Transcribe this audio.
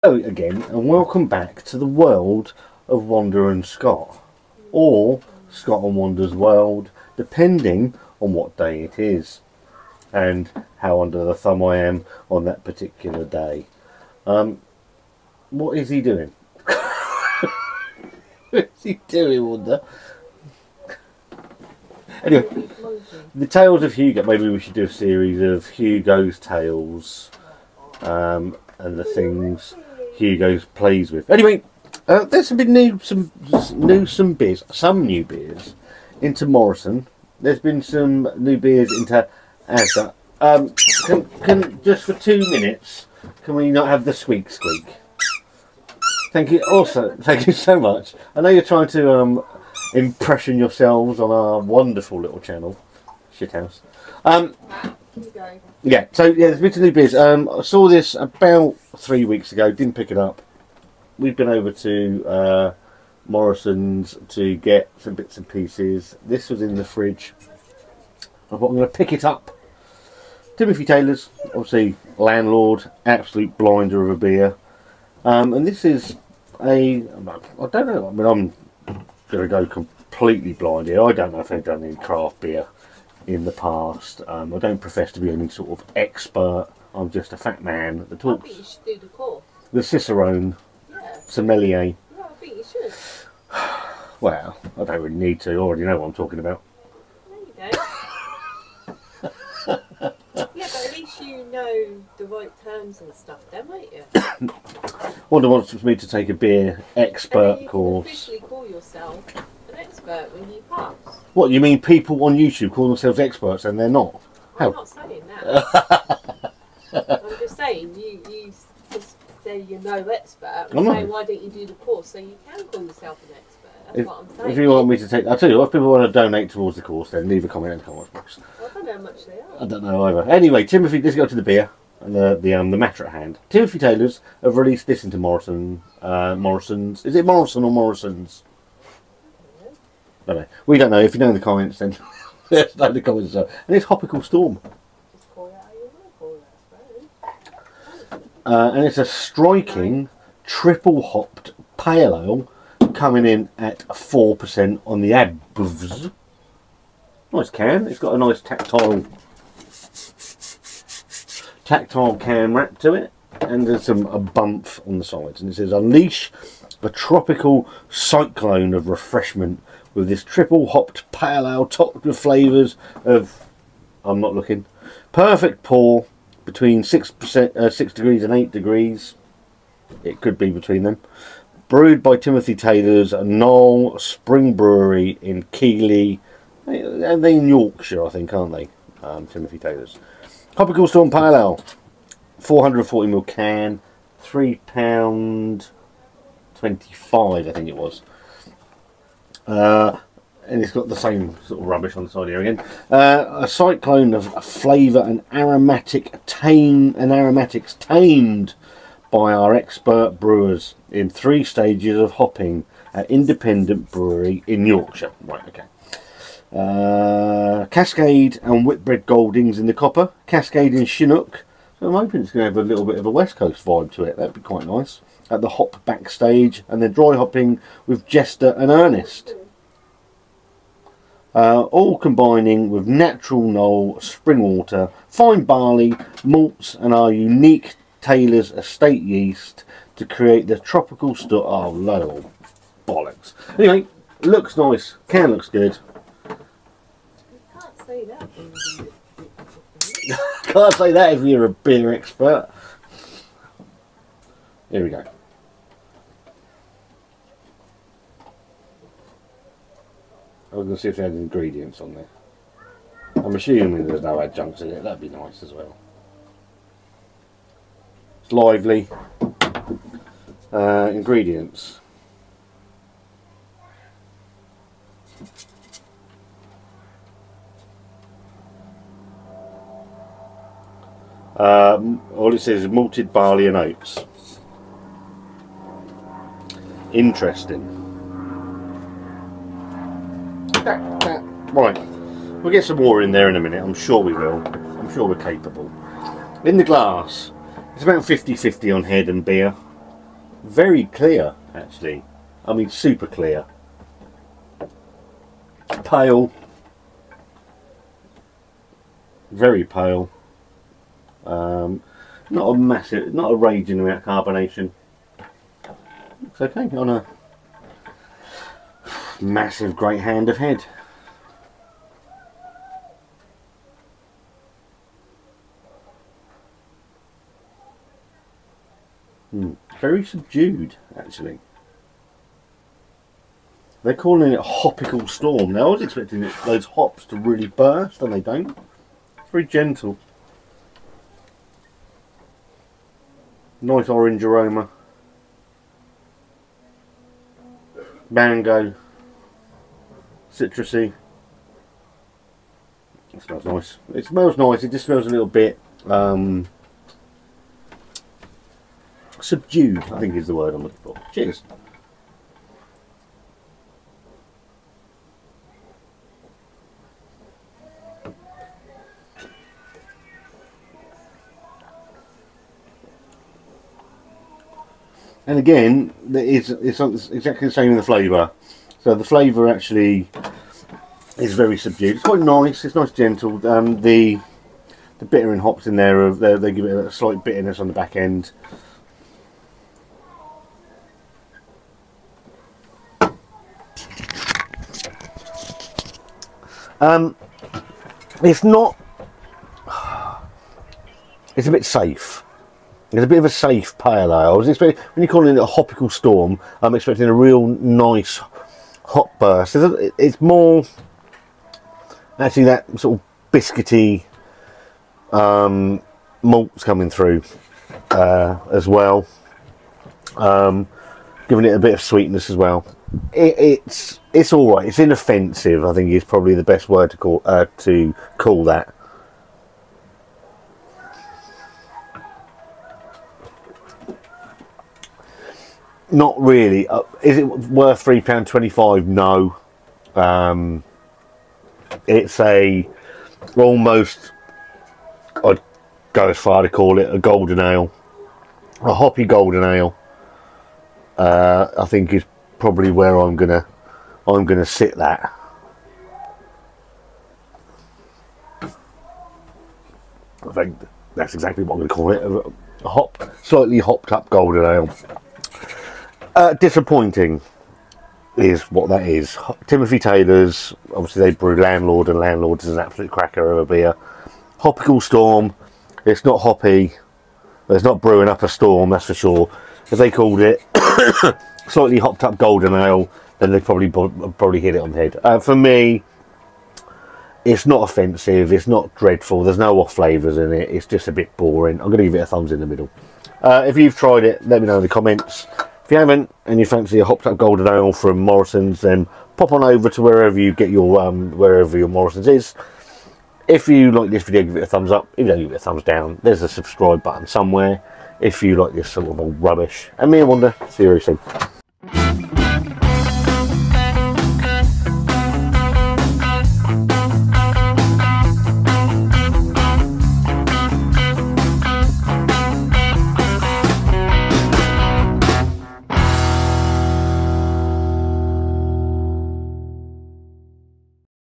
Hello again, and welcome back to the world of Wanda and Scott, or Scott and Wanda's world, depending on what day it is and how under the thumb I am on that particular day. What is he doing? What is he doing, Wanda? Anyway, the Tales of Hugo. Maybe we should do a series of Hugo's tales, and the things Hugo plays with. Anyway, there's been some new beers into Morrison. There's been some new beers into Asda. Can just for 2 minutes, can we not have the squeak squeak? Thank you. Also, thank you so much. I know you're trying to impression yourselves on our wonderful little channel, Shithouse. Yeah, so yeah, there's been some new beers. I saw this about 3 weeks ago, didn't pick it up. We've been over to Morrisons to get some bits and pieces. This was in the fridge. I thought I'm going to pick it up. Timothy Taylor's, obviously landlord, absolute blinder of a beer. And this is I don't know, I mean, I'm going to go completely blind here. I don't know if they've done any craft beer in the past. I don't profess to be any sort of expert. I'm just a fat man that talks. I think you should do the course. The Cicerone, sommelier. Yeah, I think you should. Well, I don't really need to. I already know what I'm talking about. No, you don't. Yeah, but at least you know the right terms and stuff, then, won't you? Wanda wants me to take a beer expert course. You can officially call yourself an expert when you pass. What, you mean people on YouTube call themselves experts and they're not? I'm not saying that. I'm just saying, you just say you're no expert. I'm saying, why don't you do the course so you can call yourself an expert? That's what I'm saying. If you want me to take, I'll tell you what, if people want to donate towards the course, then leave a comment in the comment box. I don't know how much they are. I don't know either. Anyway, Timothy, let's go to the beer and the matter at hand. Timothy Taylor's have released this into Morrisons. Is it Morrison or Morrisons? I don't know. We don't know. If you know in the comments, then let us know in the comments. And it's Hopical Storm. Just call it how you want to call it, And it's a striking triple hopped pale ale coming in at 4% on the ABVs. Nice can. It's got a nice tactile can wrap to it, and there's a bump on the sides, and it says unleash the tropical cyclone of refreshment with this triple hopped pale ale topped with flavours of, I'm not looking, perfect pour between 6 degrees and 8 degrees. It could be between them. Brewed by Timothy Taylor's Knoll Spring Brewery in Keighley. They're in Yorkshire, I think, aren't they? Timothy Taylor's. Hopical Storm Pale Ale. 440ml can. £3.25, I think it was. And it's got the same sort of rubbish on the side here again. A cyclone of flavour and aromatics tamed by our expert brewers in 3 stages of hopping at Independent Brewery in Yorkshire. Right, okay. Cascade and Whitbread Goldings in the copper. Cascade in Chinook. So I'm hoping it's going to have a little bit of a West Coast vibe to it. That'd be quite nice. At the hop backstage, and then dry hopping with Jester and Ernest. All combining with natural knoll, spring water, fine barley, malts, and our unique Taylor's estate yeast to create the tropical stuff. Oh, low bollocks. Anyway, looks nice. Can looks good. You can't say that. Can't say that if you're a beer expert. Here we go. I was going to see if they had ingredients on there. I'm assuming there's no adjuncts in it. That'd be nice as well. It's lively. Ingredients. All it says is malted barley and oats. Interesting. Right, we'll get some more in there in a minute. I'm sure we will. I'm sure we're capable. In the glass, it's about 50-50 on head and beer. Very clear, actually. I mean, super clear. Pale. Very pale. Not a massive, not a raging amount of carbonation. It's okay on a massive great hand of head. Very subdued, actually. They're calling it Hopical Storm. Now I was expecting those hops to really burst, and they don't. It's very gentle. Nice orange aroma. Mango. Citrusy. It smells nice. It smells nice. It just smells a little bit subdued, I think is the word I'm looking for. Cheers. And again, it's exactly the same in the flavour. So the flavour actually is very subdued. It's quite nice. It's nice, gentle. The bitter and hops in there, they give it a slight bitterness on the back end. It's not. It's a bit safe. It's a bit of a safe pale ale. I was expecting, when you're calling it a Hopical Storm, I'm expecting a real nice hop burst. It's more actually that sort of biscuity malts coming through as well, giving it a bit of sweetness as well. It's all right. It's inoffensive, I think, is probably the best word to call that. Not really. Is it worth £3.25? No. It's almost, I'd go as far to call it a golden ale, a hoppy golden ale. I think is probably where I'm gonna sit that. I think that's exactly what I'm going to call it, a slightly hopped up golden ale. Disappointing is what that is. Timothy Taylor's, obviously they brew Landlord, and Landlord is an absolute cracker of a beer. Hopical Storm, it's not hoppy, it's not brewing up a storm, that's for sure. If they called it slightly hopped up golden ale, then they'd probably hit it on the head. For me, it's not offensive, it's not dreadful, there's no off flavours in it, it's just a bit boring. I'm going to give it a thumbs in the middle. If you've tried it, let me know in the comments. If you haven't, and you fancy a hopped up golden ale from Morrisons, then pop on over to wherever you get your wherever your Morrisons is. If you like this video, give it a thumbs up. If you don't, give it a thumbs down. There's a subscribe button somewhere if you like this sort of old rubbish. And me and Wanda, see you very soon.